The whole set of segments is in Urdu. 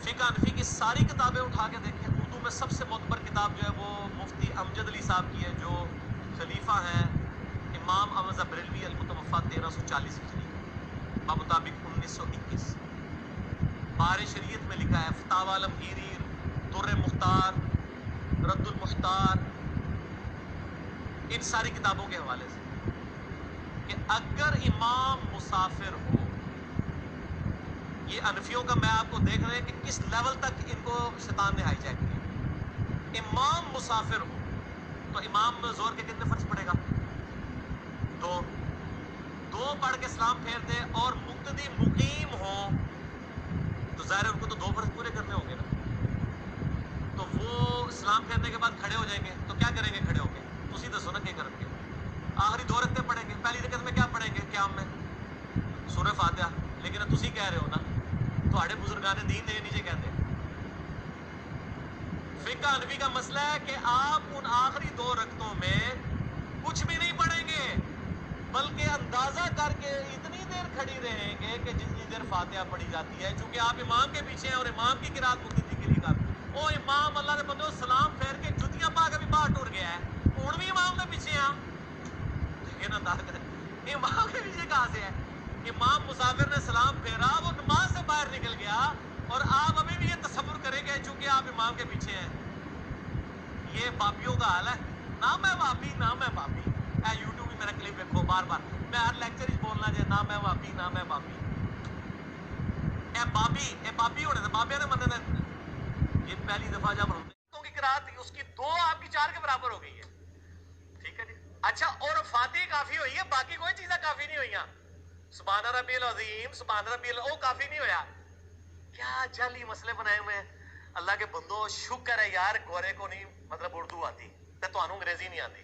فقہ حنفی کی ساری کتابیں اٹھا کے دیکھیں، اردو میں سب سے معتبر کتاب جو ہے وہ مفتی امجد علی صاحب کی ہے، جو خلیفہ ہیں امام احمد بریلوی المتوفیٰ 1340 ہجری بمطابق 1921۔ بار شریعت میں لکھا ہے، فتاوی الامگیری، در مختار، رد المختار، ان ساری کتابوں کے حوالے سے کہ اگر امام مسافر ہو، یہ حنفیوں کا میں آپ کو دیکھ رہے ہیں کہ کس لیول تک ان کو شیطان نے ہائی جیک کیا۔ امام مسافر ہو تو امام زور کے کتنے فرض پڑے گا؟ دو پڑھ کے سلام پھیر دے، اور مقتدی مقیم ہو تو ظاہر ہے ان کو تو 2 فرض پورے کرنے ہوں گے نا، تو وہ سلام پھیرنے کے بعد کھڑے ہو جائیں گے، تو کیا کریں گے کھڑے ہو کے؟ تسی دسو نا کیا کریں گے؟ آخری 2 رکعتیں پڑھیں گے، پہلی رکعت میں کیا پڑھیں گے قیام میں؟ سورہ فاتحہ۔ لیکن تسی کہہ رہے ہو نا، تھوڑے بزرگان دین نے نیچے کہتے ہیں۔ فقہ حنفی کا مسئلہ ہے کہ آپ ان آخری 2 رکعتوں میں کچھ بھی نہیں پڑھیں گے، بلکہ اندازہ کر کے اتنی دیر کھڑی رہیں گے کہ جتنی دیر فاتحہ پڑھی جاتی ہے، چونکہ آپ امام کے پیچھے ہیں اور امام کی قرات مقتدی کے لیے کر او امام اللہ نے بندو سلام پھیر کے جتیاں پا کے بھی باہر ٹر گیا ہے، ہوں بھی امام کے پیچھے ہیں، لیکن اندازہ کریں امام کے پیچھے کہاں سے ہے؟ امام مسافر نے سلام پھیرا، وہ نماز سے باہر نکل گیا، اور آپ ابھی بھی یہ تصور کریں گے چونکہ آپ امام کے پیچھے ہیں۔ یہ بابیوں کا حال ہے، نہ میں بابی نہ میں بابی۔ اے یوٹیوب بھی میرا کلپ دیکھو بار بار، میں ہر لیکچر ہی بولنا چاہے نہ میں بابی نہ میں بابی۔ اے بابی ہونے تھے، بابیا نے مننا ہے۔ یہ پہلی دفعہ جب ہم کی قرات تھی، اس کی 2 آپ کی 4 کے برابر ہو گئی ہے، ٹھیک ہے جی؟ اچھا، اور فاتح کافی ہوئی ہے، باقی کوئی چیزیں کافی نہیں ہوئی ہیں۔ سبحان ربی العظیم، سبحان ربی وہ کافی نہیں ہویا۔ کیا جعلی مسئلے بنائے ہوئے ہیں۔ اللہ کے بندو شکر ہے یار گورے کو نہیں مطلب اردو آتی تے تانوں انگریزی نہیں آتی،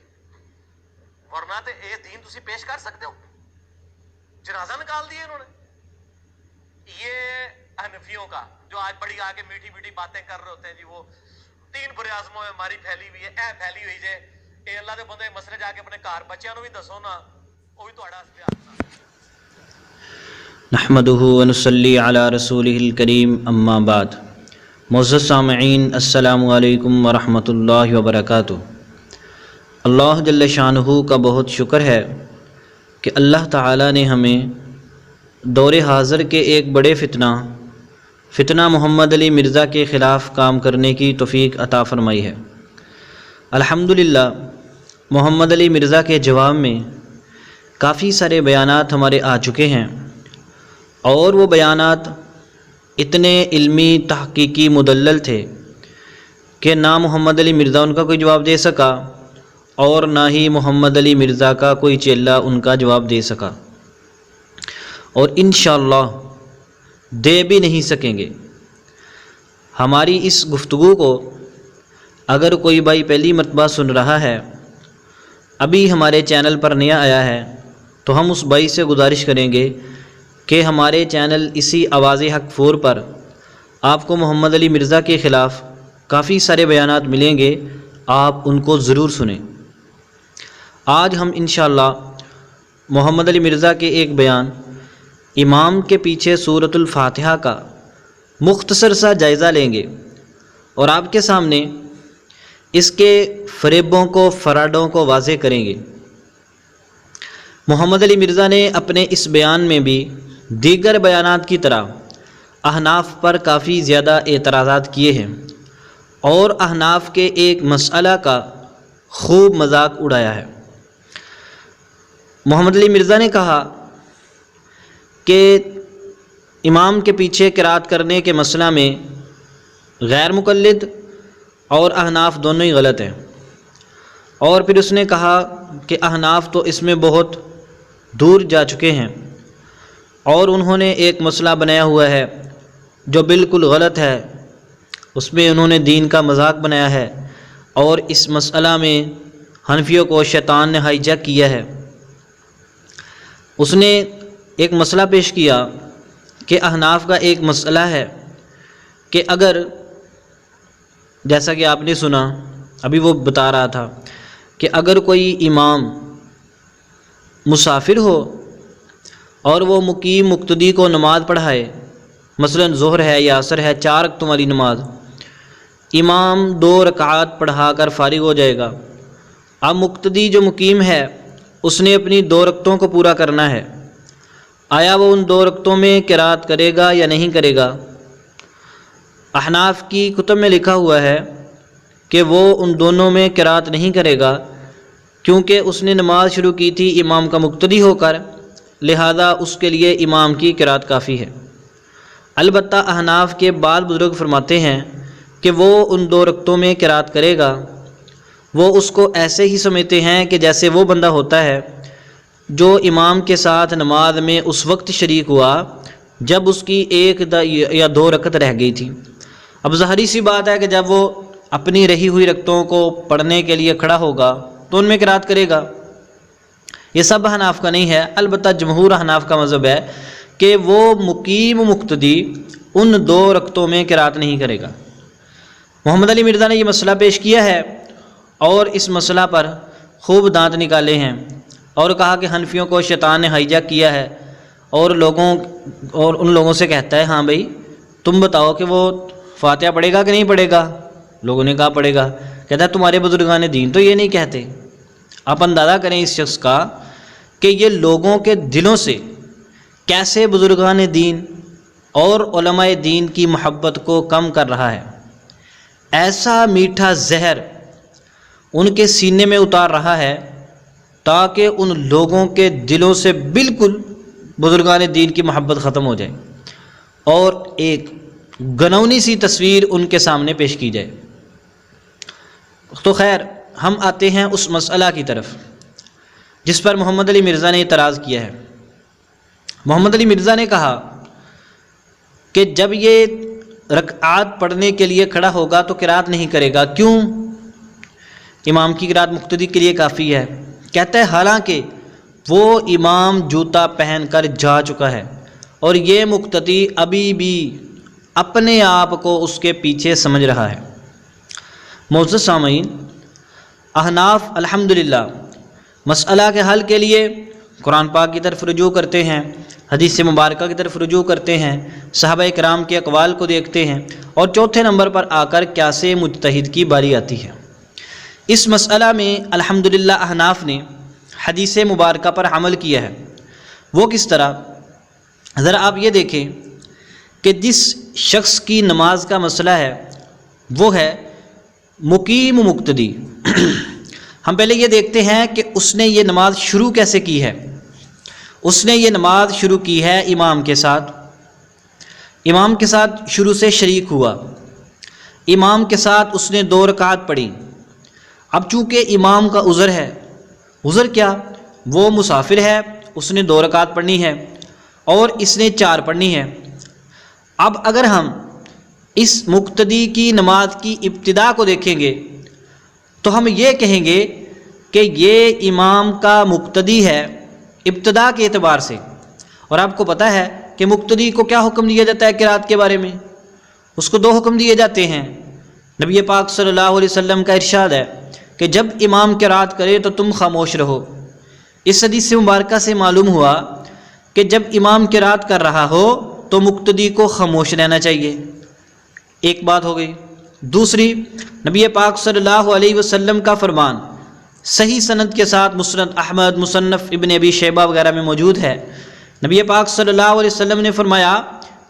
ورنہ تے اے دین تسی پیش کر سکتے ہو۔ جنازہ نکال دیے انہوں نے۔ یہ حنفیوں کا جو آج بڑی آگے میٹھی میٹھی باتیں کر رہے ہوتے ہیں جی، وہ 3 برے اعظموں میں ہماری پھیلی ہوئی ہے، اے پھیلی ہوئی جے اے اللہ دے بندے مسئلے جا کے اپنے گھر بچیاں نو بھی دسو نا، وہ بھی تہاڈا اختیار نا۔ نحمدہ ونصلی علی رسولہ الکریم، اما بعد۔ معزز سامعین، السلام علیکم ورحمۃ اللہ وبرکاتہ۔ اللہ جل شانہ کا بہت شکر ہے کہ اللہ تعالیٰ نے ہمیں دور حاضر کے ایک بڑے فتنہ محمد علی مرزا کے خلاف کام کرنے کی توفیق عطا فرمائی ہے۔ الحمدللہ محمد علی مرزا کے جواب میں کافی سارے بیانات ہمارے آ چکے ہیں، اور وہ بیانات اتنے علمی تحقیقی مدلل تھے کہ نہ محمد علی مرزا ان کا کوئی جواب دے سکا، اور نہ ہی محمد علی مرزا کا کوئی چیلا ان کا جواب دے سکا، اور انشاءاللہ دے بھی نہیں سکیں گے۔ ہماری اس گفتگو کو اگر کوئی بھائی پہلی مرتبہ سن رہا ہے، ابھی ہمارے چینل پر نیا آیا ہے، تو ہم اس بھائی سے گزارش کریں گے کہ ہمارے چینل اسی آواز حق 4 پر آپ کو محمد علی مرزا کے خلاف کافی سارے بیانات ملیں گے، آپ ان کو ضرور سنیں۔ آج ہم انشاءاللہ محمد علی مرزا کے ایک بیان، امام کے پیچھے سورۃ الفاتحہ کا مختصر سا جائزہ لیں گے، اور آپ کے سامنے اس کے فریبوں کو، فراڈوں کو واضح کریں گے۔ محمد علی مرزا نے اپنے اس بیان میں بھی دیگر بیانات کی طرح احناف پر کافی زیادہ اعتراضات کیے ہیں، اور احناف کے ایک مسئلہ کا خوب مذاق اڑایا ہے۔ محمد علی مرزا نے کہا کہ امام کے پیچھے قرات کرنے کے مسئلہ میں غیر مقلد اور احناف دونوں ہی غلط ہیں، اور پھر اس نے کہا کہ احناف تو اس میں بہت دور جا چکے ہیں، اور انہوں نے ایک مسئلہ بنایا ہوا ہے جو بالکل غلط ہے، اس میں انہوں نے دین کا مذاق بنایا ہے، اور اس مسئلہ میں حنفیوں کو شیطان نے ہائی جیک کیا ہے۔ اس نے ایک مسئلہ پیش کیا کہ احناف کا ایک مسئلہ ہے کہ اگر، جیسا کہ آپ نے سنا ابھی وہ بتا رہا تھا کہ اگر کوئی امام مسافر ہو اور وہ مقیم مقتدی کو نماز پڑھائے مثلا ظہر ہے یا عصر ہے 4 رکعتوں والی نماز، امام 2 رکعات پڑھا کر فارغ ہو جائے گا، اب مقتدی جو مقیم ہے اس نے اپنی 2 رکعتوں کو پورا کرنا ہے، آیا وہ ان 2 رکعتوں میں قرات کرے گا یا نہیں کرے گا؟ احناف کی کتب میں لکھا ہوا ہے کہ وہ ان دونوں میں قرات نہیں کرے گا، کیونکہ اس نے نماز شروع کی تھی امام کا مقتدی ہو کر، لہذا اس کے لیے امام کی قرات کافی ہے۔ البتہ احناف کے بعض بزرگ فرماتے ہیں کہ وہ ان 2 رکعتوں میں قرات کرے گا، وہ اس کو ایسے ہی سمجھتے ہیں کہ جیسے وہ بندہ ہوتا ہے جو امام کے ساتھ نماز میں اس وقت شریک ہوا جب اس کی 1 یا 2 رکعت رہ گئی تھی۔ اب ظاہری سی بات ہے کہ جب وہ اپنی رہی ہوئی رکعتوں کو پڑھنے کے لیے کھڑا ہوگا تو ان میں قرات کرے گا۔ یہ سب احناف کا نہیں ہے، البتہ جمہور احناف کا مذہب ہے کہ وہ مقیم مقتدی ان 2 رکعتوں میں قرات نہیں کرے گا۔ محمد علی مرزا نے یہ مسئلہ پیش کیا ہے اور اس مسئلہ پر خوب دانت نکالے ہیں اور کہا کہ حنفیوں کو شیطان نے ہائی جیک کیا ہے اور ان لوگوں سے کہتا ہے ہاں بھائی تم بتاؤ کہ وہ فاتحہ پڑھے گا کہ نہیں پڑھے گا؟ لوگوں نے کہا پڑھے گا، کہتا ہے تمہارے بزرگان دین تو یہ نہیں کہتے۔ آپ اندازہ کریں اس شخص کا کہ یہ لوگوں کے دلوں سے کیسے بزرگان دین اور علماء دین کی محبت کو کم کر رہا ہے، ایسا میٹھا زہر ان کے سینے میں اتار رہا ہے تاکہ ان لوگوں کے دلوں سے بالکل بزرگان دین کی محبت ختم ہو جائے اور ایک گنونی سی تصویر ان کے سامنے پیش کی جائے۔ تو خیر ہم آتے ہیں اس مسئلہ کی طرف جس پر محمد علی مرزا نے اعتراض کیا ہے۔ محمد علی مرزا نے کہا کہ جب یہ رکعات پڑھنے کے لیے کھڑا ہوگا تو قرات نہیں کرے گا، کیوں؟ امام کی قرات مقتدی کے لیے کافی ہے۔ کہتا ہے حالانکہ وہ امام جوتا پہن کر جا چکا ہے اور یہ مقتدی ابھی بھی اپنے آپ کو اس کے پیچھے سمجھ رہا ہے۔ معزز سامعین، احناف الحمدللہ مسئلہ کے حل کے لیے قرآن پاک کی طرف رجوع کرتے ہیں، حدیث مبارکہ کی طرف رجوع کرتے ہیں، صحابہ کرام کے اقوال کو دیکھتے ہیں، اور چوتھے نمبر پر آ کر قیاس مجتہد کی باری آتی ہے۔ اس مسئلہ میں الحمدللہ احناف نے حدیث مبارکہ پر عمل کیا ہے۔ وہ کس طرح؟ ذرا آپ یہ دیکھیں کہ جس شخص کی نماز کا مسئلہ ہے وہ ہے مقیم مقتدی۔ ہم پہلے یہ دیکھتے ہیں کہ اس نے یہ نماز شروع کیسے کی ہے۔ اس نے یہ نماز شروع کی ہے امام کے ساتھ شروع سے شریک ہوا، امام کے ساتھ اس نے 2 رکعات پڑھی۔ اب چونکہ امام کا عذر ہے، عذر کیا؟ وہ مسافر ہے، اس نے 2 رکعات پڑھنی ہے اور اس نے 4 پڑھنی ہے۔ اب اگر ہم اس مقتدی کی نماز کی ابتدا کو دیکھیں گے تو ہم یہ کہیں گے کہ یہ امام کا مقتدی ہے ابتدا کے اعتبار سے، اور آپ کو پتہ ہے کہ مقتدی کو کیا حکم دیا جاتا ہے قرات کے بارے میں؟ اس کو 2 حکم دیے جاتے ہیں۔ نبی پاک صلی اللہ علیہ وسلم کا ارشاد ہے کہ جب امام قرات کرے تو تم خاموش رہو۔ اس حدیث مبارکہ سے معلوم ہوا کہ جب امام قرات کر رہا ہو تو مقتدی کو خاموش رہنا چاہیے۔ ایک بات ہو گئی۔ دوسری، نبی پاک صلی اللہ علیہ وسلم کا فرمان صحیح سند کے ساتھ مسند احمد، مصنف ابن ابی شیبہ وغیرہ میں موجود ہے۔ نبی پاک صلی اللہ علیہ وسلم نے فرمایا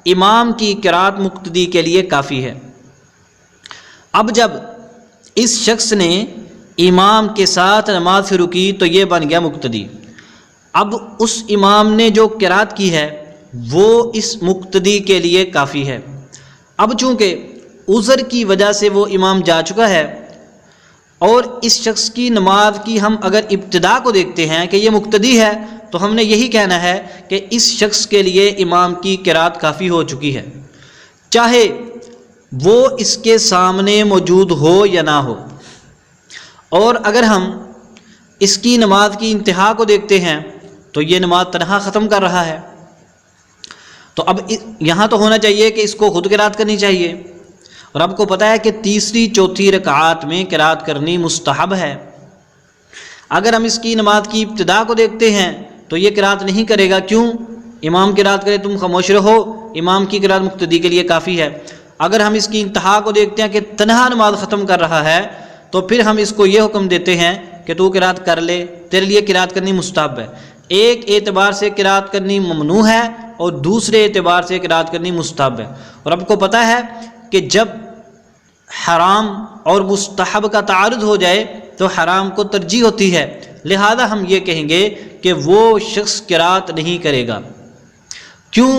امام کی قرات مقتدی کے لیے کافی ہے۔ اب جب اس شخص نے امام کے ساتھ نماز شروع کی تو یہ بن گیا مقتدی۔ اب اس امام نے جو قرات کی ہے وہ اس مقتدی کے لیے کافی ہے۔ اب چونکہ عذر کی وجہ سے وہ امام جا چکا ہے اور اس شخص کی نماز کی ہم اگر ابتدا کو دیکھتے ہیں کہ یہ مقتدی ہے تو ہم نے یہی کہنا ہے کہ اس شخص کے لیے امام کی قرات کافی ہو چکی ہے، چاہے وہ اس کے سامنے موجود ہو یا نہ ہو۔ اور اگر ہم اس کی نماز کی انتہا کو دیکھتے ہیں تو یہ نماز تنہا ختم کر رہا ہے، تو اب یہاں تو ہونا چاہیے کہ اس کو خود قرات کرنی چاہیے، اور آپ کو پتہ ہے کہ تیسری چوتھی رکعات میں قرات کرنی مستحب ہے۔ اگر ہم اس کی نماز کی ابتدا کو دیکھتے ہیں تو یہ قرات نہیں کرے گا، کیوں؟ امام قرات کرے تم خاموش رہو، امام کی قرات مقتدی کے لیے کافی ہے۔ اگر ہم اس کی انتہا کو دیکھتے ہیں کہ تنہا نماز ختم کر رہا ہے تو پھر ہم اس کو یہ حکم دیتے ہیں کہ تو قرات کر لے، تیرے لیے قرات کرنی مستحب ہے۔ ایک اعتبار سے قرات کرنی ممنوع ہے اور دوسرے اعتبار سے قرات کرنی مستحب ہے۔ اور آپ کو پتہ ہے کہ جب حرام اور مستحب کا تعارض ہو جائے تو حرام کو ترجیح ہوتی ہے، لہذا ہم یہ کہیں گے کہ وہ شخص قرات نہیں کرے گا۔ کیوں؟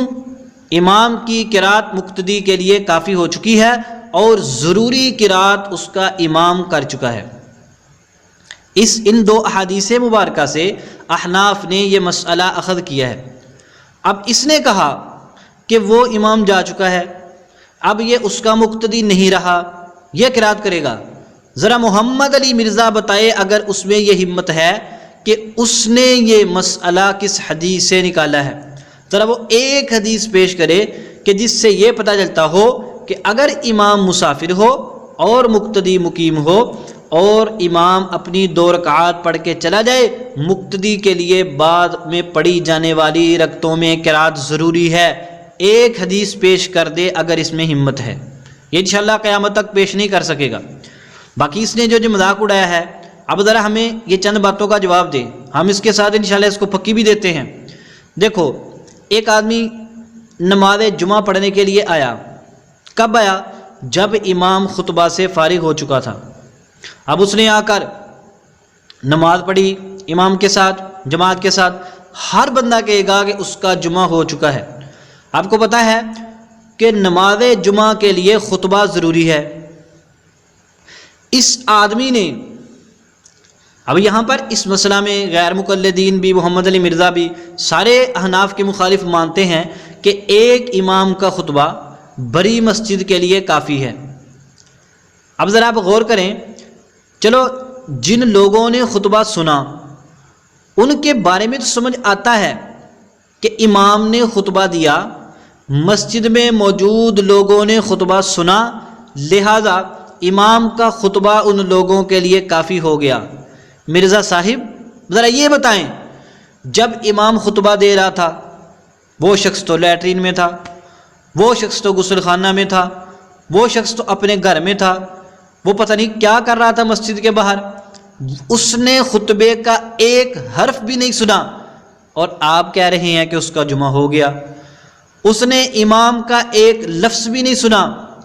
امام کی قرات مقتدی کے لیے کافی ہو چکی ہے اور ضروری قرات اس کا امام کر چکا ہے۔ ان دو احادیث مبارکہ سے احناف نے یہ مسئلہ اخذ کیا ہے۔ اب اس نے کہا کہ وہ امام جا چکا ہے، اب یہ اس کا مقتدی نہیں رہا، یہ قرات کرے گا۔ ذرا محمد علی مرزا بتائے اگر اس میں یہ ہمت ہے کہ اس نے یہ مسئلہ کس حدیث سے نکالا ہے، ذرا وہ ایک حدیث پیش کرے کہ جس سے یہ پتہ چلتا ہو کہ اگر امام مسافر ہو اور مقتدی مقیم ہو اور امام اپنی 2 رکعات پڑھ کے چلا جائے، مقتدی کے لیے بعد میں پڑھی جانے والی رکعتوں میں قرات ضروری ہے، ایک حدیث پیش کر دے اگر اس میں ہمت ہے۔ یہ انشاءاللہ قیامت تک پیش نہیں کر سکے گا۔ باقی اس نے جو مذاق اڑایا ہے، اب ذرا ہمیں یہ چند باتوں کا جواب دے، ہم اس کے ساتھ انشاءاللہ اس کو پکی بھی دیتے ہیں۔ دیکھو، ایک آدمی نماز جمعہ پڑھنے کے لیے آیا، کب آیا؟ جب امام خطبہ سے فارغ ہو چکا تھا۔ اب اس نے آ کر نماز پڑھی امام کے ساتھ، جماعت کے ساتھ، ہر بندہ کہے گا کہ اس کا جمعہ ہو چکا ہے۔ آپ کو پتہ ہے کہ نماز جمعہ کے لیے خطبہ ضروری ہے۔ اس آدمی نے، اب یہاں پر اس مسئلہ میں غیر مقلدین بھی، محمد علی مرزا بھی، سارے احناف کے مخالف مانتے ہیں کہ ایک امام کا خطبہ بڑی مسجد کے لیے کافی ہے۔ اب ذرا آپ غور کریں، چلو جن لوگوں نے خطبہ سنا ان کے بارے میں تو سمجھ آتا ہے کہ امام نے خطبہ دیا، مسجد میں موجود لوگوں نے خطبہ سنا، لہذا امام کا خطبہ ان لوگوں کے لیے کافی ہو گیا۔ مرزا صاحب ذرا یہ بتائیں، جب امام خطبہ دے رہا تھا وہ شخص تو لیٹرین میں تھا، وہ شخص تو غسل خانہ میں تھا، وہ شخص تو اپنے گھر میں تھا، وہ پتہ نہیں کیا کر رہا تھا مسجد کے باہر، اس نے خطبے کا ایک حرف بھی نہیں سنا، اور آپ کہہ رہے ہیں کہ اس کا جمعہ ہو گیا۔ اس نے امام کا ایک لفظ بھی نہیں سنا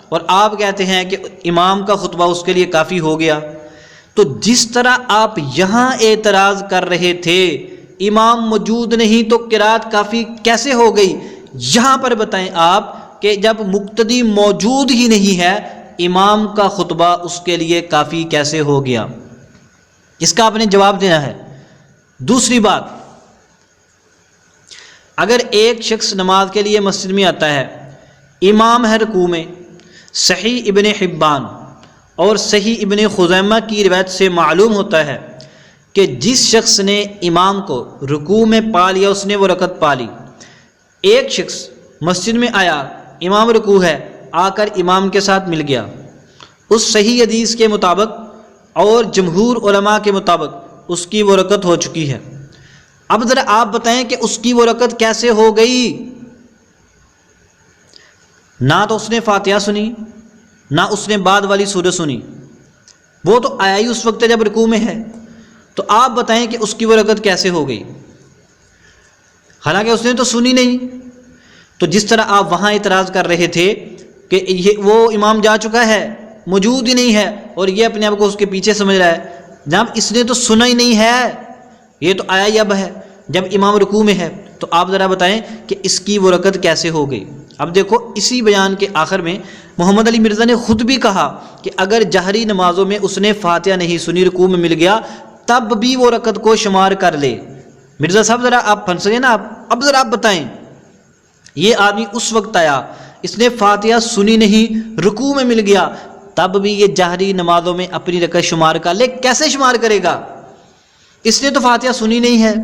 اور آپ کہتے ہیں کہ امام کا خطبہ اس کے لیے کافی ہو گیا۔ تو جس طرح آپ یہاں اعتراض کر رہے تھے امام موجود نہیں تو قرات کافی کیسے ہو گئی، یہاں پر بتائیں آپ کہ جب مقتدی موجود ہی نہیں ہے امام کا خطبہ اس کے لیے کافی کیسے ہو گیا؟ اس کا آپ نے جواب دینا ہے۔ دوسری بات، اگر ایک شخص نماز کے لیے مسجد میں آتا ہے، امام ہے رکوع میں، صحیح ابن حبان اور صحیح ابن خزیمہ کی روایت سے معلوم ہوتا ہے کہ جس شخص نے امام کو رکوع میں پا لیا اس نے وہ رکعت پا لی۔ ایک شخص مسجد میں آیا، امام رکوع ہے، آ کر امام کے ساتھ مل گیا، اس صحیح حدیث کے مطابق اور جمہور علماء کے مطابق اس کی وہ رکعت ہو چکی ہے۔ اب ذرا آپ بتائیں کہ اس کی وہ رکعت کیسے ہو گئی؟ نہ تو اس نے فاتحہ سنی، نہ اس نے بعد والی سورت سنی، وہ تو آیا ہی اس وقت جب رکوع میں ہے، تو آپ بتائیں کہ اس کی وہ رکعت کیسے ہو گئی؟ حالانکہ اس نے تو سنی نہیں۔ تو جس طرح آپ وہاں اعتراض کر رہے تھے کہ وہ امام جا چکا ہے، موجود ہی نہیں ہے، اور یہ اپنے آپ کو اس کے پیچھے سمجھ رہا ہے، جب اس نے تو سنا ہی نہیں ہے، یہ تو آیا ہی اب ہے جب امام رکوع میں ہے، تو آپ ذرا بتائیں کہ اس کی وہ رکعت کیسے ہو گئی؟ اب دیکھو، اسی بیان کے آخر میں محمد علی مرزا نے خود بھی کہا کہ اگر جہری نمازوں میں اس نے فاتحہ نہیں سنی، رکوع میں مل گیا، تب بھی وہ رکعت کو شمار کر لے۔ مرزا صاحب ذرا آپ پھنس گئے نا، اب ذرا آپ بتائیں، یہ آدمی اس وقت آیا، اس نے فاتحہ سنی نہیں، رکوع میں مل گیا، تب بھی یہ جہری نمازوں میں اپنی رکعت شمار کر لے، کیسے شمار کرے گا؟ اس نے تو فاتحہ سنی نہیں ہے،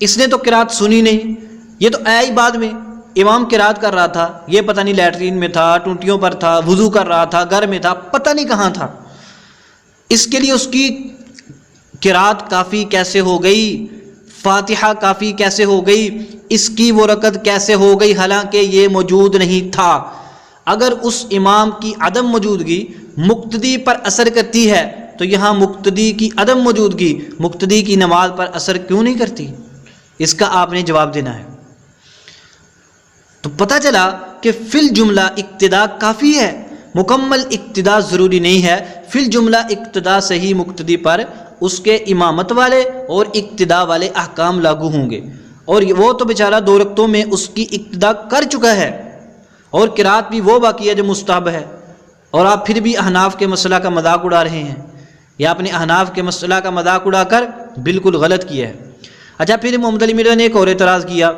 اس نے تو قرات سنی نہیں، یہ تو آیا ہی بعد میں، امام قرات کر رہا تھا، یہ پتہ نہیں لیٹرین میں تھا، ٹونٹیوں پر تھا، وضو کر رہا تھا، گھر میں تھا، پتہ نہیں کہاں تھا، اس کے لیے اس کی قرات کافی کیسے ہو گئی؟ فاتحہ کافی کیسے ہو گئی؟ اس کی وہ رکعت کیسے ہو گئی حالانکہ یہ موجود نہیں تھا؟ اگر اس امام کی عدم موجودگی مقتدی پر اثر کرتی ہے تو یہاں مقتدی کی عدم موجودگی مقتدی کی نماز پر اثر کیوں نہیں کرتی؟ اس کا آپ نے جواب دینا ہے۔ تو پتہ چلا کہ فی الجملہ اقتداء کافی ہے، مکمل اقتداء ضروری نہیں ہے۔ فی الجملہ اقتداء سے ہی مقتدی پر اس کے امامت والے اور اقتداء والے احکام لاگو ہوں گے، اور وہ تو بیچارہ 2 رکعتوں میں اس کی اقتداء کر چکا ہے، اور قرات بھی وہ باقی ہے جو مستحب ہے، اور آپ پھر بھی احناف کے مسئلہ کا مذاق اڑا رہے ہیں۔ یا اپنے احناف کے مسئلہ کا مذاق اڑا کر بالکل غلط کیا ہے۔ اچھا، پھر محمد علی مرزا نے ایک اور اعتراض کیا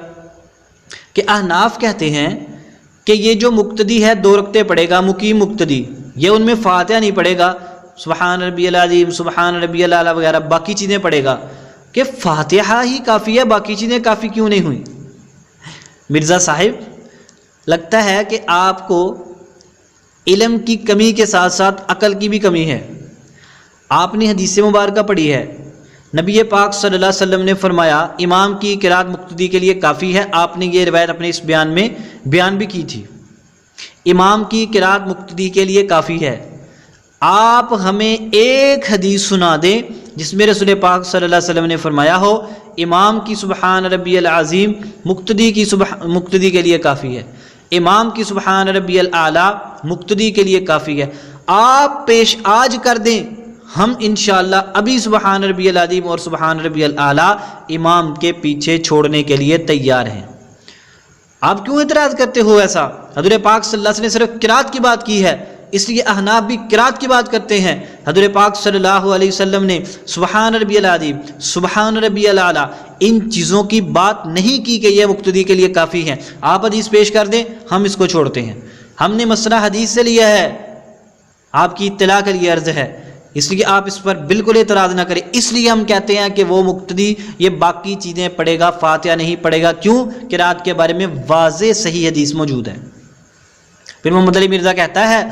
کہ احناف کہتے ہیں کہ یہ جو مقتدی ہے 2 رکعتیں پڑھے گا، مقیم مقتدی، یہ ان میں فاتحہ نہیں پڑھے گا، سبحان ربی العظیم، سبحان ربی الاعلیٰ وغیرہ باقی چیزیں پڑھے گا، کہ فاتحہ ہی کافی ہے، باقی چیزیں کافی کیوں نہیں ہوئیں؟ مرزا صاحب، لگتا ہے کہ آپ کو علم کی کمی کے ساتھ ساتھ عقل کی بھی کمی ہے۔ آپ نے حدیث مبارکہ پڑھی ہے، نبی پاک صلی اللہ علیہ وسلم نے فرمایا امام کی قرات مقتدی کے لیے کافی ہے۔ آپ نے یہ روایت اپنے اس بیان میں بیان بھی کی تھی، امام کی قرات مقتدی کے لیے کافی ہے۔ آپ ہمیں ایک حدیث سنا دیں جس میں رسول پاک صلی اللہ علیہ وسلم نے فرمایا ہو امام کی سبحان ربی العظیم مقتدی کے لیے کافی ہے، امام کی سبحان ربی الاعلیٰ مقتدی کے لیے کافی ہے۔ آپ پیش آج کر دیں، ہم انشاءاللہ ابھی سبحان ربی العظیم اور سبحان ربی الاعلیٰ امام کے پیچھے چھوڑنے کے لیے تیار ہیں۔ آپ کیوں اعتراض کرتے ہو ایسا؟ حضور پاک صلی اللہ علیہ وسلم نے صرف قرات کی بات کی ہے، اس لیے احناف بھی قرات کی بات کرتے ہیں۔ حضور پاک صلی اللہ علیہ وسلم نے سبحان ربی العظیم، سبحان ربی الاعلیٰ ان چیزوں کی بات نہیں کی کہ یہ مقتدی کے لیے کافی ہیں۔ آپ حدیث پیش کر دیں، ہم اس کو چھوڑتے ہیں۔ ہم نے مسئلہ حدیث سے لیا ہے، آپ کی اطلاع کے لیے عرض ہے، اس لیے آپ اس پر بالکل اعتراض نہ کریں۔ اس لیے ہم کہتے ہیں کہ وہ مقتدی یہ باقی چیزیں پڑھے گا، فاتحہ نہیں پڑھے گا۔ کیوں؟ قرات کے بارے میں واضح صحیح حدیث موجود ہے۔ پھر محمد علی مرزا کہتا ہے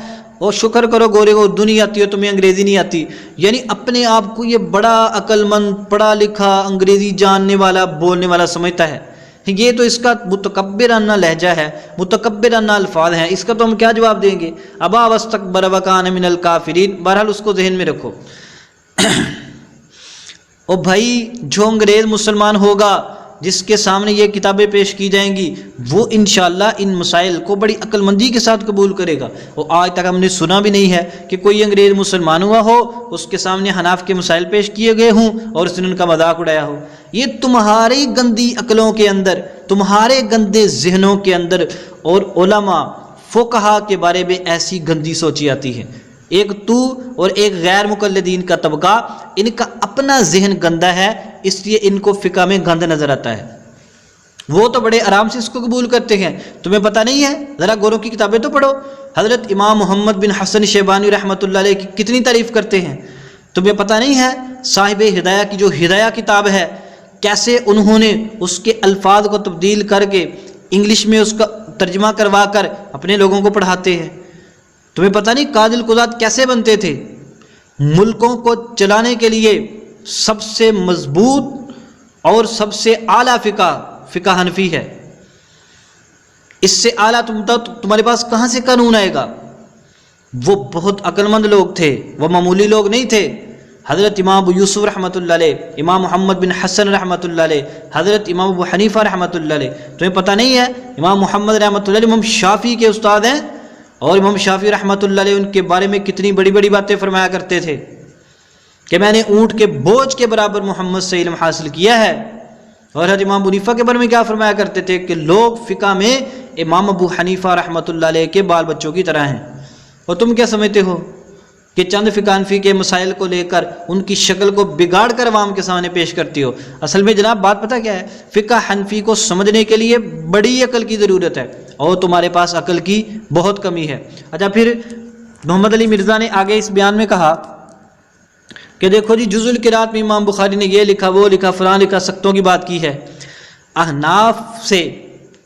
وہ شکر کرو گورے کو اردو نہیں آتی ہو، تمہیں انگریزی نہیں آتی، یعنی اپنے آپ کو یہ بڑا عقل مند، پڑھا لکھا، انگریزی جاننے والا، بولنے والا سمجھتا ہے۔ یہ تو اس کا متکبرانہ لہجہ ہے، متکبرانہ الفاظ ہیں، اس کا تو ہم کیا جواب دیں گے؟ ابا واستکبر وکان من الکافرین، بہرحال اس کو ذہن میں رکھو۔ اور بھائی جو انگریز مسلمان ہوگا جس کے سامنے یہ کتابیں پیش کی جائیں گی وہ انشاءاللہ ان مسائل کو بڑی عقل مندی کے ساتھ قبول کرے گا۔ اور آج تک ہم نے سنا بھی نہیں ہے کہ کوئی انگریز مسلمان ہوا ہو، اس کے سامنے حناف کے مسائل پیش کیے گئے ہوں اور اس نے ان کا مذاق اڑایا ہو۔ یہ تمہاری گندی عقلوں کے اندر، تمہارے گندے ذہنوں کے اندر، اور علماء فقہا کے بارے میں ایسی گندی سوچی آتی ہے۔ ایک تو اور ایک غیر مقلدین کا طبقہ، ان کا اپنا ذہن گندا ہے، اس لیے ان کو فقہ میں گند نظر آتا ہے۔ وہ تو بڑے آرام سے اس کو قبول کرتے ہیں، تمہیں پتہ نہیں ہے؟ ذرا گوروں کی کتابیں تو پڑھو، حضرت امام محمد بن حسن شیبانی رحمۃ اللہ علیہ کی کتنی تعریف کرتے ہیں، تمہیں پتہ نہیں ہے؟ صاحب ہدایہ کی جو ہدایہ کتاب ہے، کیسے انہوں نے اس کے الفاظ کو تبدیل کر کے انگلش میں اس کا ترجمہ کروا کر اپنے لوگوں کو پڑھاتے ہیں۔ تمہیں پتہ نہیں قاضی القضات کیسے بنتے تھے؟ ملکوں کو چلانے کے لیے سب سے مضبوط اور سب سے اعلیٰ فقہ حنفی ہے، اس سے اعلیٰ تمہارے پاس کہاں سے قانون آئے گا؟ وہ بہت عقل مند لوگ تھے، وہ معمولی لوگ نہیں تھے۔ حضرت امام ابو یوسف رحمۃ اللہ علیہ، امام محمد بن حسن رحمۃ اللہ علیہ، حضرت امام ابو حنیفہ رحمۃ اللہ علیہ، تمہیں پتہ نہیں ہے؟ امام محمد رحمۃ اللہ علیہ امام شافعی کے استاد ہیں، اور امام شافعی رحمۃ اللہ علیہ ان کے بارے میں کتنی بڑی بڑی باتیں فرمایا کرتے تھے کہ میں نے اونٹ کے بوجھ کے برابر محمد سے علم حاصل کیا ہے۔ اور حضرت امام ابو حنیفہ کے بارے میں کیا فرمایا کرتے تھے کہ لوگ فقہ میں امام ابو حنیفہ رحمۃ اللہ علیہ کے بال بچوں کی طرح ہیں۔ اور تم کیا سمجھتے ہو کہ چند فقہ حنفی کے مسائل کو لے کر ان کی شکل کو بگاڑ کر عوام کے سامنے پیش کرتی ہو؟ اصل میں جناب بات پتہ کیا ہے؟ فقہ حنفی کو سمجھنے کے لیے بڑی عقل کی ضرورت ہے، اور تمہارے پاس عقل کی بہت کمی ہے۔ اچھا، پھر محمد علی مرزا نے آگے اس بیان میں کہا کہ دیکھو جی جز القرات میں امام بخاری نے یہ لکھا، وہ لکھا، فلاں لکھا، سختوں کی بات کی ہے۔ احناف سے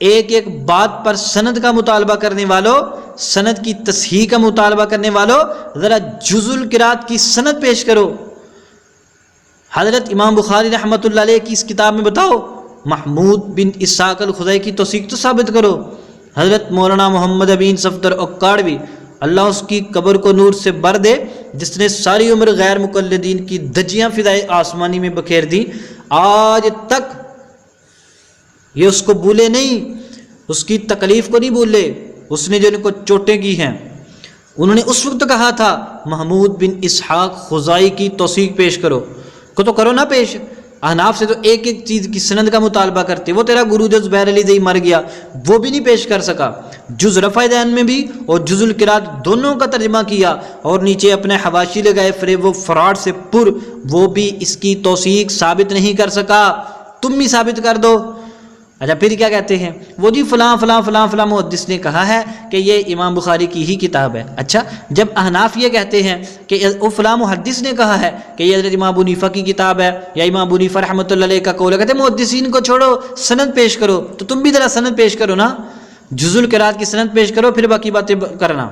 ایک ایک بات پر سند کا مطالبہ کرنے والوں، سند کی تصحیح کا مطالبہ کرنے والوں، ذرا جز القرات کی سند پیش کرو۔ حضرت امام بخاری رحمۃ اللہ علیہ کی اس کتاب میں بتاؤ محمود بن اسحاق الخزائی کی توثیق تو ثابت کرو۔ حضرت مولانا محمد امین صفدر اوکاڑوی اللہ اس کی قبر کو نور سے بھر دے، جس نے ساری عمر غیر مقلدین کی دھجیاں فضائے آسمانی میں بکھیر دیں، آج تک یہ اس کو بھولے نہیں، اس کی تکلیف کو نہیں بھولے، اس نے جو ان کو چوٹیں کی ہیں۔ انہوں نے اس وقت کہا تھا محمود بن اسحاق خزائی کی توثیق پیش کرو، کو تو کرو نہ پیش۔ احناف سے تو ایک ایک چیز کی سند کا مطالبہ کرتے، وہ تیرا گرو جو زبیر علی زئی مر گیا وہ بھی نہیں پیش کر سکا، جز رفع دین میں بھی اور جز القراءت دونوں کا ترجمہ کیا، اور نیچے اپنے حواشی لگائے فریب و فراڈ سے پر، وہ بھی اس کی توثیق ثابت نہیں کر سکا، تم بھی ثابت کر دو۔ اچھا پھر کیا کہتے ہیں وہ جی فلاں فلاں فلاں فلاں محدث نے کہا ہے کہ یہ امام بخاری کی ہی کتاب ہے۔ اچھا جب احناف یہ کہتے ہیں کہ وہ فلاں محدث نے کہا ہے کہ یہ حضرت امام ابو حنیفہ کی کتاب ہے یا امام ابو حنیفہ رحمۃ اللہ علیہ کا قول ہے، کہتے ہیں محدثین کو چھوڑو، سند پیش کرو، تو تم بھی ذرا سند پیش کرو نا، جز القراءت کی سند پیش کرو، پھر باقی باتیں کرنا۔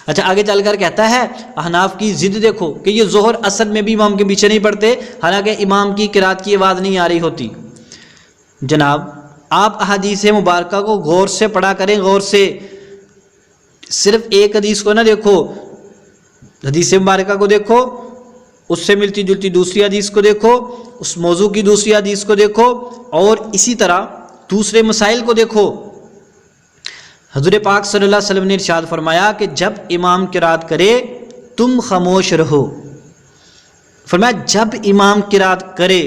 اچھا آگے چل کر کہتا ہے احناف کی ضد دیکھو کہ یہ ظہر اثر میں بھی امام کے پیچھے نہیں پڑتے، حالانکہ امام کی قراءت کی آواز نہیں آ رہی ہوتی۔ جناب آپ احادیث مبارکہ کو غور سے پڑھا کریں، غور سے، صرف ایک حدیث کو نہ دیکھو، حدیث مبارکہ کو دیکھو، اس سے ملتی جلتی دوسری حدیث کو دیکھو، اس موضوع کی دوسری حدیث کو دیکھو، اور اسی طرح دوسرے مسائل کو دیکھو۔ حضور پاک صلی اللہ علیہ وسلم نے ارشاد فرمایا کہ جب امام قرات کرے تم خاموش رہو، فرمایا جب امام قرات کرے،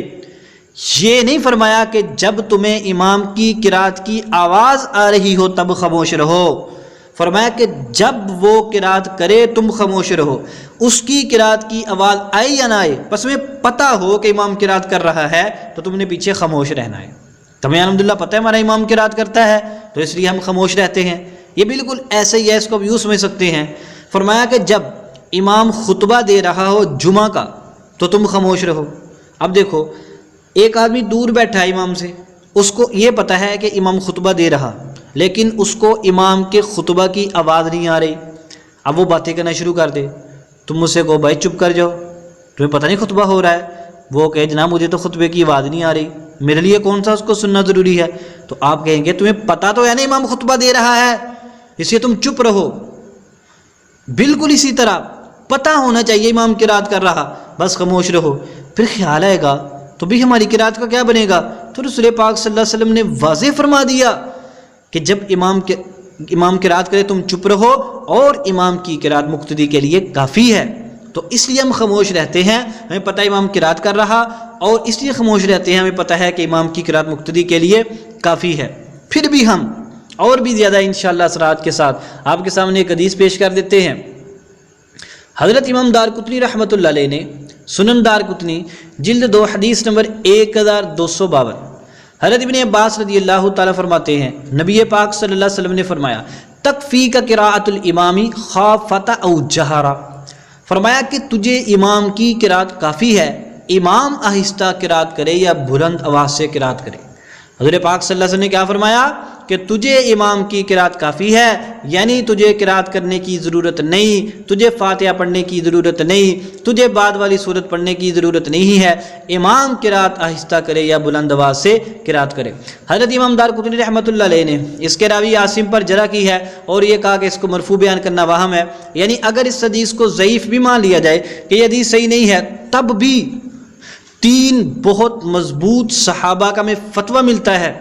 یہ نہیں فرمایا کہ جب تمہیں امام کی قرات کی آواز آ رہی ہو تب خاموش رہو، فرمایا کہ جب وہ قرات کرے تم خاموش رہو، اس کی قرات کی آواز آئے یا نہ آئے، بس تمہیں پتہ ہو کہ امام قرات کر رہا ہے تو تم نے پیچھے خاموش رہنا ہے۔ تمہیں الحمدللہ پتہ ہے ہمارا امام قرات کرتا ہے تو اس لیے ہم خاموش رہتے ہیں، یہ بالکل ایسے ہی ہے، اس کو یوں سمجھ سکتے ہیں۔ فرمایا کہ جب امام خطبہ دے رہا ہو جمعہ کا تو تم خاموش رہو۔ اب دیکھو ایک آدمی دور بیٹھا ہے امام سے، اس کو یہ پتہ ہے کہ امام خطبہ دے رہا، لیکن اس کو امام کے خطبہ کی آواز نہیں آ رہی، اب وہ باتیں کرنا شروع کر دے، تم مجھ سے کہو بھائی چپ کر جاؤ، تمہیں پتہ نہیں خطبہ ہو رہا ہے، وہ کہے جناب مجھے تو خطبے کی آواز نہیں آ رہی، میرے لیے کون سا اس کو سننا ضروری ہے، تو آپ کہیں گے تمہیں پتہ تو ہے نا امام خطبہ دے رہا ہے، اس لیے تم چپ رہو۔ بالکل اسی طرح پتہ ہونا چاہیے امام قرات کر رہا، بس خاموش رہو۔ پھر خیال آئے گا تو بھی ہماری قرات کا کیا بنے گا؟ تو رسول پاک صلی اللہ علیہ وسلم نے واضح فرما دیا کہ جب امام قرات کرے تم چپ رہو، اور امام کی قرات مقتدی کے لیے کافی ہے، تو اس لیے ہم خاموش رہتے ہیں، ہمیں پتہ ہے امام قرات کر رہا، اور اس لیے خاموش رہتے ہیں، ہمیں پتہ ہے کہ امام کی قرات مقتدی کے لیے کافی ہے۔ پھر بھی ہم اور بھی زیادہ انشاءاللہ اثرات کے ساتھ آپ کے سامنے ایک حدیث پیش کر دیتے ہیں۔ حضرت امام دارقطنی رحمۃ اللہ علیہ نے سنن دارقطنی جلد 2 حدیث نمبر 1252، حضرت ابن عباس رضی اللہ تعالیٰ فرماتے ہیں نبی پاک صلی اللہ علیہ وسلم نے فرمایا تکفی کا قراءت الامامی خافت او جہرا، فرمایا کہ تجھے امام کی قرات کافی ہے، امام آہستہ قرات کرے یا بلند آواز سے قرات کرے۔ حضور پاک صلی اللہ علیہ وسلم نے کیا فرمایا کہ تجھے امام کی قرات کافی ہے، یعنی تجھے قرات کرنے کی ضرورت نہیں، تجھے فاتحہ پڑھنے کی ضرورت نہیں، تجھے بعد والی صورت پڑھنے کی ضرورت نہیں ہے، امام قرات آہستہ کرے یا بلند آواز سے قرات کرے۔ حضرت امام دارقطنی رحمۃ اللہ علیہ نے اس کے راوی عاصم پر جرح کی ہے اور یہ کہا کہ اس کو مرفوع بیان کرنا وہم ہے، یعنی اگر اس حدیث کو ضعیف بھی مان لیا جائے کہ یہ حدیث صحیح نہیں ہے، تب بھی 3 بہت مضبوط صحابہ کا میں فتویٰ ملتا ہے،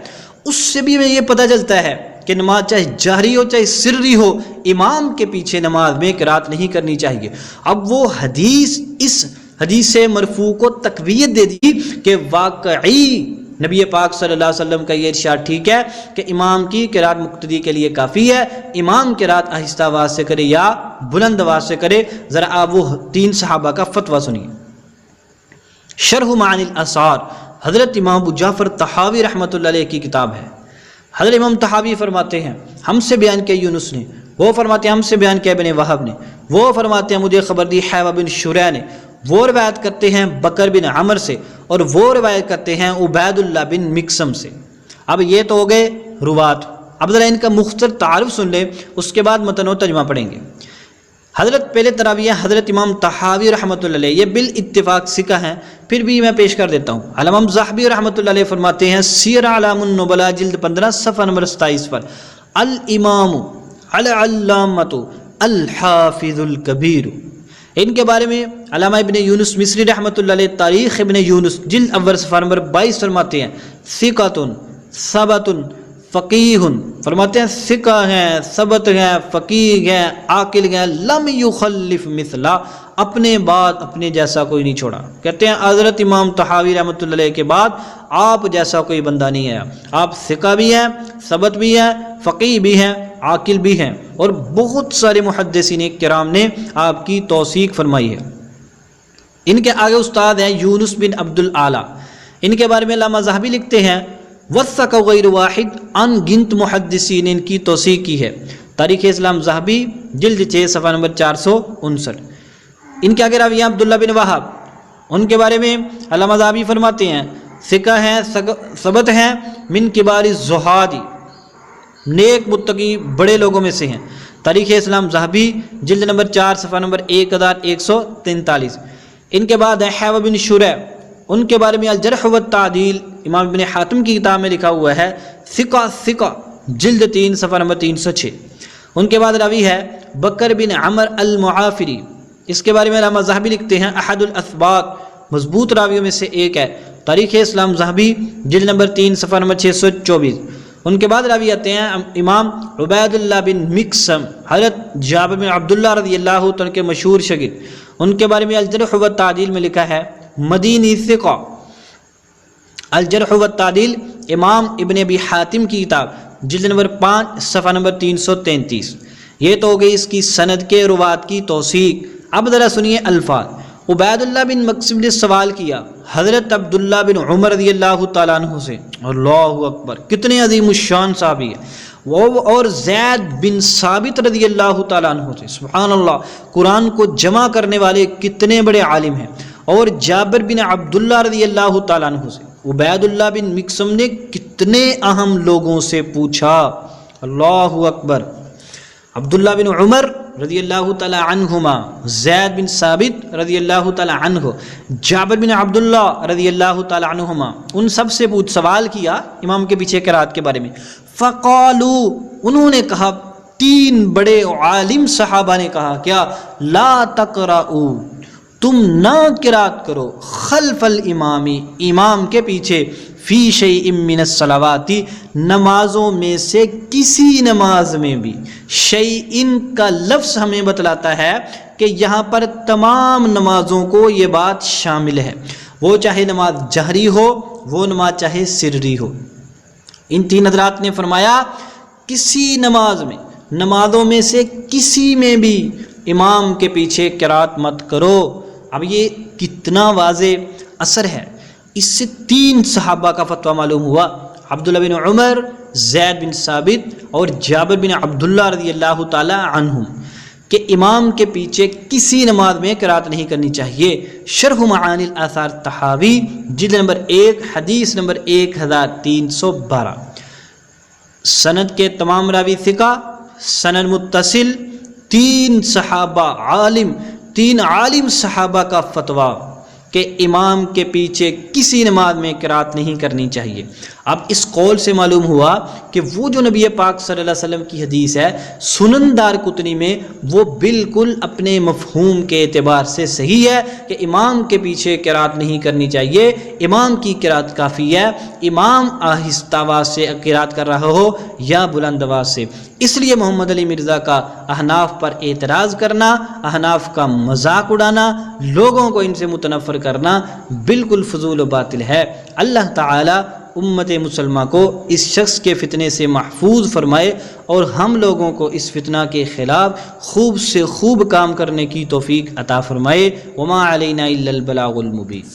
اس سے بھی ہمیں یہ پتہ چلتا ہے کہ نماز چاہے جہری ہو چاہے سری ہو، امام کے پیچھے نماز میں قرات نہیں کرنی چاہیے۔ اب وہ حدیث اس حدیث مرفوع کو تقویت دے دی کہ واقعی نبی پاک صلی اللہ علیہ وسلم کا یہ ارشاد ٹھیک ہے کہ امام کی قرات مقتدی کے لیے کافی ہے، امام قرات آہستہ آواز سے کرے یا بلند آواز سے کرے۔ ذرا آپ وہ 3 صحابہ کا فتویٰ سنیے۔ شرح معانی الاثار حضرت امام ابو جعفر طحاوی رحمۃ اللہ علیہ کی کتاب ہے۔ حضرت امام طحاوی فرماتے ہیں ہم سے بیان کیا یونس نے، وہ فرماتے ہیں ہم سے بیان کیا ابن وہب نے، وہ فرماتے ہیں مجھے خبر دی حیوہ بن شریح نے، وہ روایت کرتے ہیں بکر بن عمر سے، اور وہ روایت کرتے ہیں عبید اللہ بن مقسم سے۔ اب یہ تو ہو گئے روات، اب ذرا ان کا مختصر تعارف سن لیں، اس کے بعد متن و ترجمہ پڑھیں گے۔ حضرت پہلے تراویح حضرت امام طحاوی رحمۃ اللہ علیہ، یہ بالاتفاق ثقہ ہیں، پھر بھی میں پیش کر دیتا ہوں۔ علامہ ذہبی رحمۃ اللہ علیہ فرماتے ہیں سیر اعلام النبلاء جلد 15 صفحہ نمبر 27 پر، الامام العلامۃ الحافظ الکبیر، ان کے بارے میں علامہ ابن یونس مصری رحمۃ اللہ علیہ تاریخ ابن یونس جلد اول صفحہ نمبر 22 فرماتے ہیں ثقۃ ثبت فقیہ، فرماتے ہیں ثقہ ہیں، ثبت ہیں، فقیہ ہیں، عاقل ہیں، لم یخلف مثلا، اپنے بعد اپنے جیسا کوئی نہیں چھوڑا۔ کہتے ہیں حضرت امام طحاوی رحمۃ اللہ علیہ کے بعد آپ جیسا کوئی بندہ نہیں ہے، آپ ثقہ بھی ہیں، ثبت بھی ہیں، فقیہ بھی ہیں، عاقل بھی ہیں، اور بہت سارے محدثین کرام نے آپ کی توثیق فرمائی ہے۔ ان کے آگے استاد ہیں یونس بن عبد الاعلی، ان کے بارے میں علامہ ذہبی لکھتے ہیں وثق غیر واحد، ان گنت محدثین نے ان کی توثیق کی ہے۔ تاریخ اسلام ذہبی جلد 6 صفحہ نمبر 459۔ ان کے آگے راوی عبداللہ بن وہب، ان کے بارے میں علامہ ذہبی فرماتے ہیں ثقہ ہیں، ثبت ہیں، من کبار الزہاد، نیک متقی بڑے لوگوں میں سے ہیں۔ تاریخ اسلام ذہبی جلد نمبر 4 صفحہ نمبر 1143۔ ان کے بعد ہے حیوہ بن شریح، ان کے بارے میں الجرح والتعدیل امام ابن حاتم کی کتاب میں لکھا ہوا ہے ثقہ جلد 3 صفحہ نمبر 306۔ ان کے بعد راوی ہے بکر بن عمر المعافری، اس کے بارے میں علامہ ذہبی لکھتے ہیں احد الاثبات، مضبوط راویوں میں سے ایک ہے۔ تاریخ اسلام ذہبی جلد نمبر 3 صفحہ نمبر 624۔ ان کے بعد راوی آتے ہیں امام عبید اللہ بن مکسم، حضرت جابر بن عبداللہ رضی اللہ عنہ کے مشہور شاگرد، ان کے بارے میں الجرح والتعدیل میں لکھا ہے مدینی ثقہ۔ الجرح والتعدیل امام ابن ابی حاتم کی کتاب جلد نمبر 5 صفحہ نمبر 333۔ یہ تو ہو گئی اس کی سند کے روات کی توثیق۔ اب ذرا سنیے الفاظ۔ عبید اللہ بن مقسم نے سوال کیا حضرت عبداللہ بن عمر رضی اللہ تعالیٰ عنہ سے، اللہ اکبر، کتنے عظیم الشان صحابی ہیں وہ، اور زید بن ثابت رضی اللہ تعالیٰ عنہ سے، سبحان اللہ، قرآن کو جمع کرنے والے کتنے بڑے عالم ہیں، اور جابر بن عبداللہ رضی اللہ تعالیٰ عنہ سے۔ عبید اللہ بن مقسم نے کتنے اہم لوگوں سے پوچھا، اللہ اکبر، عبداللہ بن عمر رضی اللہ تعالی عنہما، زید بن ثابت رضی اللہ تعالی عنہ، جابر بن عبداللہ رضی اللہ تعالی عنہما، ان سب سے سوال کیا امام کے پیچھے قرات کے بارے میں۔ فقالو، انہوں نے کہا، تین بڑے عالم صحابہ نے کہا کیا، لا تقرؤ، تم نہ قرات کرو، خلف الامامی، امام کے پیچھے، فی شیء من الصلوات، نمازوں میں سے کسی نماز میں بھی۔ شیء کا لفظ ہمیں بتلاتا ہے کہ یہاں پر تمام نمازوں کو یہ بات شامل ہے، وہ چاہے نماز جہری ہو، وہ نماز چاہے سری ہو۔ ان تین حضرات نے فرمایا کسی نماز میں، نمازوں میں سے کسی میں بھی امام کے پیچھے قرات مت کرو۔ اب یہ کتنا واضح اثر ہے، اس سے تین صحابہ کا فتویٰ معلوم ہوا، عبداللہ بن عمر، زید بن ثابت اور جابر بن عبداللہ رضی اللہ تعالی عنہم، کہ امام کے پیچھے کسی نماز میں قرات نہیں کرنی چاہیے۔ شرح معانی الاثار طحاوی جلد نمبر 1 حدیث نمبر 1312۔ سند کے تمام راوی ثقہ، سند متصل، تین صحابہ عالم، تین عالم صحابہ کا فتویٰ کہ امام کے پیچھے کسی نماز میں قرات نہیں کرنی چاہیے۔ اب اس قول سے معلوم ہوا کہ وہ جو نبی پاک صلی اللہ علیہ وسلم کی حدیث ہے سنن دارقطنی میں، وہ بالکل اپنے مفہوم کے اعتبار سے صحیح ہے کہ امام کے پیچھے قرات نہیں کرنی چاہیے، امام کی قرات کافی ہے، امام آہستہ آواز سے قرات کر رہا ہو یا بلند آواز سے۔ اس لیے محمد علی مرزا کا احناف پر اعتراض کرنا، احناف کا مذاق اڑانا، لوگوں کو ان سے متنفر کرنا بالکل فضول و باطل ہے۔ اللہ تعالی امت مسلمہ کو اس شخص کے فتنے سے محفوظ فرمائے اور ہم لوگوں کو اس فتنہ کے خلاف خوب سے خوب کام کرنے کی توفیق عطا فرمائے۔ وما علینا الا البلاغ المبین۔